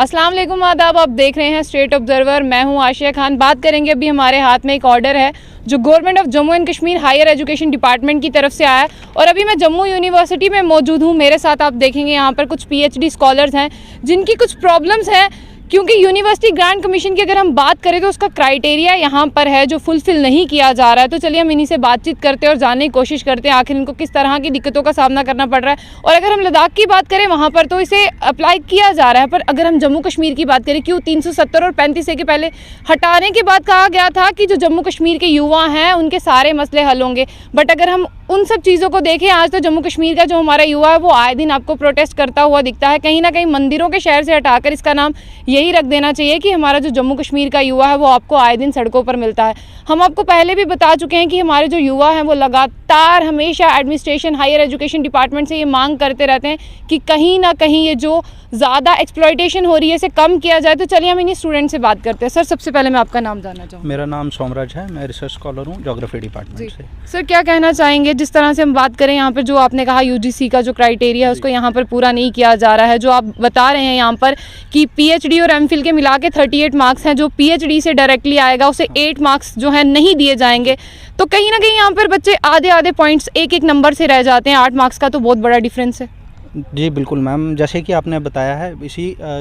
अस्सलाम वालेकुम, आदाब। आप देख रहे हैं स्टेट ऑब्जर्वर। मैं हूं आशिया खान। बात करेंगे, अभी हमारे हाथ में एक ऑर्डर है जो government of Jammu and Kashmir higher education department की तरफ से आया है और अभी मैं जम्मू यूनिवर्सिटी में मौजूद हूं। मेरे साथ आप देखेंगे यहाँ पर कुछ पीएचडी स्कॉलर्स हैं जिनकी कुछ प्रॉब्लम्स हैं, क्योंकि यूनिवर्सिटी ग्रांट कमीशन की अगर हम बात करें तो उसका क्राइटेरिया यहाँ पर है जो फुलफिल नहीं किया जा रहा है। तो चलिए हम इन्हीं से बातचीत करते हैं और जानने की कोशिश करते हैं आखिर इनको किस तरह की दिक्कतों का सामना करना पड़ रहा है। और अगर हम लद्दाख की बात करें वहाँ पर तो इसे अप्लाई किया जा रहा है, पर अगर हम जम्मू कश्मीर की बात करें, क्यों 370 और 35A के पहले हटाने के बाद कहा गया था कि जो जम्मू कश्मीर के युवा हैं उनके सारे मसले हल होंगे। बट अगर हम उन सब चीज़ों को देखें, आज तो जम्मू कश्मीर का जो हमारा युवा है वो आए दिन आपको प्रोटेस्ट करता हुआ दिखता है। कहीं ना कहीं मंदिरों के शहर से हटाकर इसका नाम यही रख देना चाहिए कि हमारा जो जम्मू कश्मीर का युवा है वो आपको आए दिन सड़कों पर मिलता है। हम आपको पहले भी बता चुके हैं कि हमारे जो युवा हैं वो लगातार हमेशा एडमिनिस्ट्रेशन हायर एजुकेशन डिपार्टमेंट से ये मांग करते रहते हैं कि कहीं ना कहीं ये जो ज़्यादा एक्सप्लॉयटेशन हो रही है इसे कम किया जाए। तो चलिए हम इन्हीं स्टूडेंट से बात करते हैं। सर, सबसे पहले मैं आपका नाम जानना चाहूँगा। मेरा नाम सोमराज है, मैं रिसर्च स्कॉलर हूँ ज्योग्राफी डिपार्टमेंट से। सर, क्या कहना चाहेंगे, जिस तरह से हम बात करें यहाँ पर जो आपने कहा यूजीसी का जो क्राइटेरिया है उसको यहाँ पर पूरा नहीं किया जा रहा है, जो आप बता रहे हैं यहाँ पर कि पीएचडी और एमफिल के मिला के 38 मार्क्स हैं, जो पीएचडी से डायरेक्टली आएगा उसे 8 मार्क्स जो है नहीं दिए जाएंगे। तो कहीं ना कहीं यहाँ पर बच्चे आधे पॉइंट्स एक नंबर से रह जाते हैं। 8 मार्क्स का तो बहुत बड़ा डिफरेंस है। जी बिल्कुल मैम, जैसे कि आपने बताया है,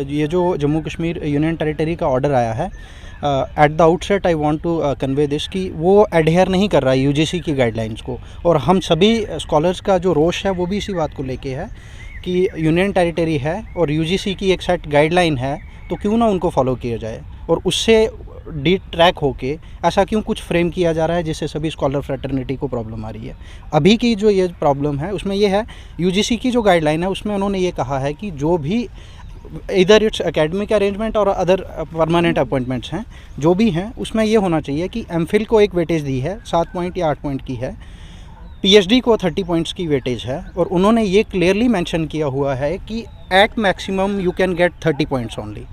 ये जो जम्मू कश्मीर यूनियन टेरिटरी का ऑर्डर आया है, at the outset I want to convey this कि वो एडहेयर नहीं कर रहा है यूजीसी की गाइडलाइंस को, और हम सभी स्कॉलर्स का जो रोष है वो भी इसी बात को लेके है कि यूनियन टेरिटरी है और यूजीसी की एक सेट गाइडलाइन है, तो क्यों ना उनको फॉलो किया जाए और उससे डिट्रैक होके ऐसा क्यों कुछ फ्रेम किया जा रहा है जिससे सभी स्कॉलर फ्रेटर्निटी को प्रॉब्लम आ रही है। अभी की जो ये प्रॉब्लम है उसमें ये है, यूजीसी की जो गाइडलाइन है उसमें उन्होंने ये कहा है कि जो भी इधर इट्स एकेडमिक अरेंजमेंट और अदर परमानेंट अपॉइंटमेंट्स हैं जो भी हैं, उसमें ये होना चाहिए कि एमफिल को एक वेटेज दी है 7 पॉइंट या 8 पॉइंट की है, पीएचडी को 30 पॉइंट्स की वेटेज है, और उन्होंने ये क्लियरली मेंशन किया हुआ है कि at maximum you can get 30 points only.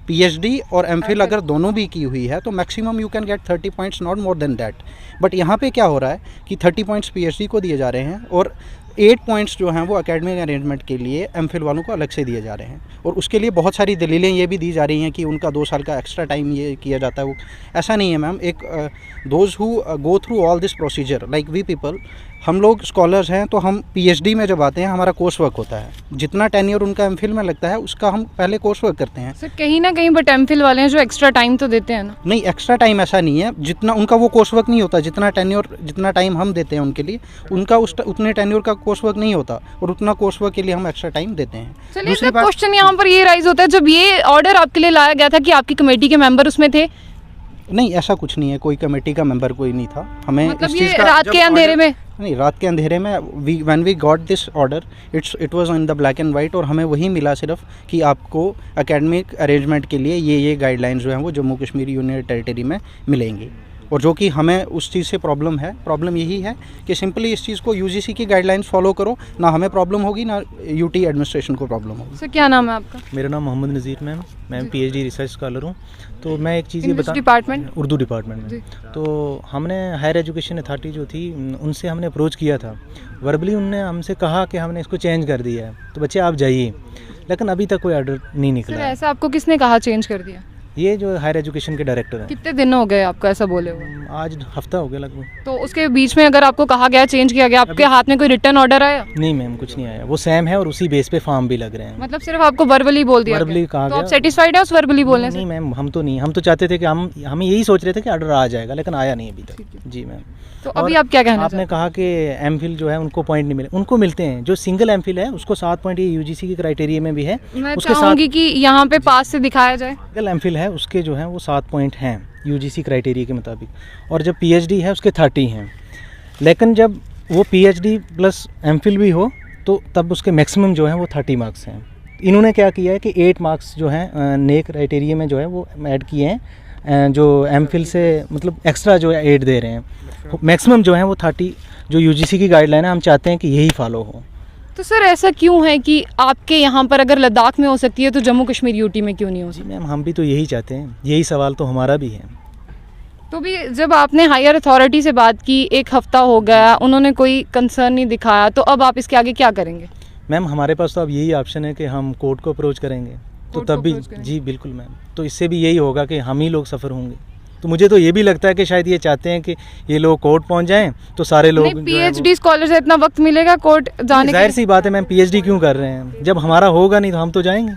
PhD और एमफिल अगर दोनों भी की हुई है तो maximum you can get 30 points, not more than that. But यहाँ पे क्या हो रहा है कि 30 पॉइंट्स पीएचडी को दिए जा रहे हैं और 8 पॉइंट्स जो हैं वो एकेडमिक अरेंजमेंट के लिए एमफिल वालों को अलग से दिए जा रहे हैं, और उसके लिए बहुत सारी दलीलें ये भी दी जा रही हैं कि उनका 2 साल का एक्स्ट्रा टाइम ये किया जाता है। वो ऐसा नहीं है मैम। एक those who go through all this procedure like we people, हम लोग स्कॉलर्स हैं तो हम पीएचडी में जब आते हैं हमारा कोर्स वर्क होता है, जितना टेन्योर उनका एमफिल में लगता है उसका हम पहले कोर्स वर्क करते हैं। सर, कहीं ना कहीं बट एमफिल वाले हैं जो एक्स्ट्रा टाइम तो देते हैं ना। नहीं, एक्स्ट्रा टाइम ऐसा नहीं है, जितना उनका वो कोर्स वर्क नहीं होता, जितना टेन्योर जितना टाइम हम देते हैं उनके लिए उनका उतने टेन्योर का कोर्स वर्क नहीं होता, और उतना कोर्स वर्क के लिए हम एक्स्ट्रा टाइम देते हैं। चलिए, क्वेश्चन यहाँ पर ये राइज होता है, जब ये ऑर्डर आपके लिए लाया गया था कि आपकी कमेटी के मेंबर उसमें थे? नहीं, ऐसा कुछ नहीं है, कोई कमेटी का मेंबर कोई नहीं था। हमें मतलब इस ये चीज़ का रात के अंधेरे में नहीं, रात के अंधेरे में when we got this order it was in the black and white, और हमें वही मिला सिर्फ कि आपको एकेडमिक अरेंजमेंट के लिए ये गाइडलाइंस जो हैं वो जम्मू कश्मीर यूनियन टेरिटरी में मिलेंगी, और जो कि हमें उस चीज़ से प्रॉब्लम यही है कि सिंपली इस चीज़ को यूजीसी की गाइडलाइंस फॉलो करो, ना हमें प्रॉब्लम होगी ना यूटी एडमिनिस्ट्रेशन को प्रॉब्लम होगी। सर, क्या नाम है आपका? मेरा नाम मोहम्मद नज़ीर मैम, मैं पीएचडी रिसर्च स्कॉलर हूँ। तो मैं एक चीज़ ये बता, डिपार्टमेंट उर्दू डिपार्टमेंट में। तो हमने हायर एजुकेशन अथॉरिटी जो थी उनसे हमने अप्रोच किया था, वर्बली उनने हमसे कहा कि हमने इसको चेंज कर दिया है, तो बच्चे आप जाइए, लेकिन अभी तक कोई ऑर्डर नहीं निकला। सर, ऐसा आपको किसने कहा चेंज कर दिया? ये जो हायर एजुकेशन के डायरेक्टर हैं। कितने दिन हो गए आपको ऐसा बोले हुए? आज हफ्ता हो गया लगभग। तो उसके बीच में अगर आपको कहा गया चेंज किया गया, आपके हाथ में कोई रिटर्न ऑर्डर आया? नहीं मैम, कुछ नहीं आया, वो सेम है और उसी बेस पे फॉर्म भी लग रहे हैं। मतलब सिर्फ आपको वर्बली बोल दिया? वर्बली कहा तो गया। आप सेटिस्फाइड है उस वर्बली बोलने से? नहीं मैम, हम तो नहीं, हम तो चाहते थे कि हम यही सोच रहे थे कि ऑर्डर आ जाएगा, लेकिन आया नहीं अभी तक। जी मैम। तो अभी आप क्या कहना आपने कहा कि एमफिल जो है उनको पॉइंट नहीं मिले, उनको मिलते हैं। जो सिंगल एमफिल है उसको 7 पॉइंट ये यूजीसी के क्राइटेरिया में भी है। मैं चाहूँगी कि यहाँ पे पास से दिखाया जाए। सिंगल एमफिल है उसके जो है वो 7 पॉइंट हैं यूजीसी क्राइटेरिया के मुताबिक, और जब पीएचडी है उसके 30 हैं। लेकिन जब वो पीएचडी प्लस एमफिल भी हो तो तब उसके मैक्सिमम जो है वो 30 मार्क्स हैं। इन्होंने क्या किया है कि 8 मार्क्स जो हैं नए क्राइटेरिया में जो है वो ऐड किए हैं, जो एमफिल से मतलब एक्स्ट्रा जो है 8 दे रहे हैं। मैक्सिमम जो है वो 30 जो यूजीसी की गाइडलाइन है, हम चाहते हैं कि यही फॉलो हो। तो सर, ऐसा क्यों है कि आपके यहाँ पर अगर लद्दाख में हो सकती है तो जम्मू कश्मीर यूटी में क्यों नहीं हो सकती? मैम, हम भी तो यही चाहते हैं, यही सवाल तो हमारा भी है। तो भी जब आपने हायर अथॉरिटी से बात की, 1 हफ्ता हो गया, उन्होंने कोई कंसर्न नहीं दिखाया, तो अब आप इसके आगे क्या करेंगे? मैम, हमारे पास तो अब यही ऑप्शन है कि हम कोर्ट को अप्रोच करेंगे। तो कोर्ट तब को भी approach करेंगे। जी बिल्कुल मैम, तो इससे भी यही होगा कि हम ही लोग सफ़र होंगे। तो मुझे तो ये भी लगता है कि शायद ये चाहते हैं कि ये लोग कोर्ट पहुंच जाएं तो सारे लोग नहीं, जो है वो- पीएचडी स्कॉलर से इतना वक्त मिलेगा कोर्ट जाने जाहिर के? सी बात है मैम, पीएचडी क्यों कर रहे हैं? जब हमारा होगा नहीं तो हम तो जाएंगे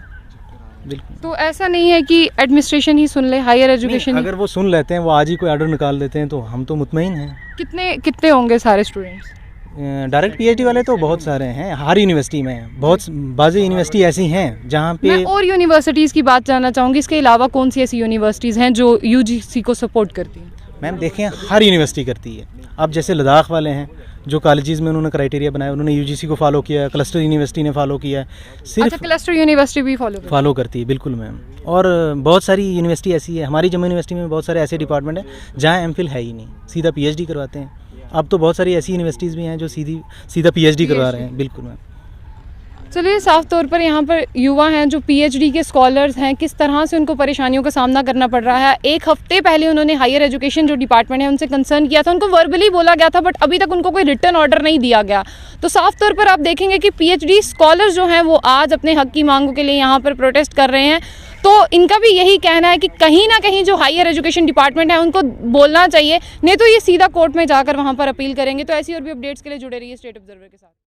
बिल्कुल। तो ऐसा नहीं है कि एडमिनिस्ट्रेशन ही सुन ले, हायर एजुकेशन नहीं, अगर वो सुन लेते हैं, वो आज ही कोई ऑर्डर निकाल देते हैं तो हम तो मुतमईन हैं। कितने कितने होंगे सारे स्टूडेंट्स? डायरेक्ट पीएचडी वाले तो बहुत सारे हैं, हर यूनिवर्सिटी में हैं। बहुत बाज़ी यूनिवर्सिटी ऐसी हैं जहाँ पे मैं और यूनिवर्सिटीज़ की बात जानना चाहूँगी, इसके अलावा कौन सी ऐसी यूनिवर्सिटीज़ हैं जो यूजीसी को सपोर्ट करती हैं? मैम देखें, हर यूनिवर्सिटी करती है। अब जैसे लद्दाख वाले हैं, जो कॉलेजेस में उन्होंने क्राइटेरिया बनाया, उन्होंने यूजीसी को फॉलो किया है, क्लस्टर यूनिवर्सिटी ने फॉलो किया है, अच्छा, सिर्फ क्लस्टर यूनिवर्सिटी भी फॉलो करती फॉलो करती है बिल्कुल मैम। और बहुत सारी यूनिवर्सिटी ऐसी है, हमारी जम्मू यूनिवर्सिटी में बहुत सारे ऐसे डिपार्टमेंट हैं जहाँ एमफिल है ही नहीं, सीधा पीएचडी करवाते हैं। अब तो बहुत सारी ऐसी यूनिवर्सिटीज़ भी हैं जो सीधा पीएचडी करवा रहे हैं बिल्कुल मैम। है? चलिए, साफ तौर पर यहाँ पर युवा हैं जो पीएचडी के स्कॉलर्स हैं, किस तरह से उनको परेशानियों का सामना करना पड़ रहा है। एक हफ्ते पहले उन्होंने हायर एजुकेशन जो डिपार्टमेंट है उनसे कंसर्न किया था, उनको वर्बली बोला गया था, बट अभी तक उनको कोई रिटर्न ऑर्डर नहीं दिया गया। तो साफ तौर पर आप देखेंगे कि पीएचडी स्कॉलर्स जो हैं वो आज अपने हक की मांगों के लिए यहाँ पर प्रोटेस्ट कर रहे हैं। तो इनका भी यही कहना है कि कहीं ना कहीं जो हायर एजुकेशन डिपार्टमेंट है उनको बोलना चाहिए, नहीं तो ये सीधा कोर्ट में जाकर वहाँ पर अपील करेंगे। तो ऐसी और भी अपडेट्स के लिए जुड़े रहिए स्टेट ऑब्जर्वर के साथ।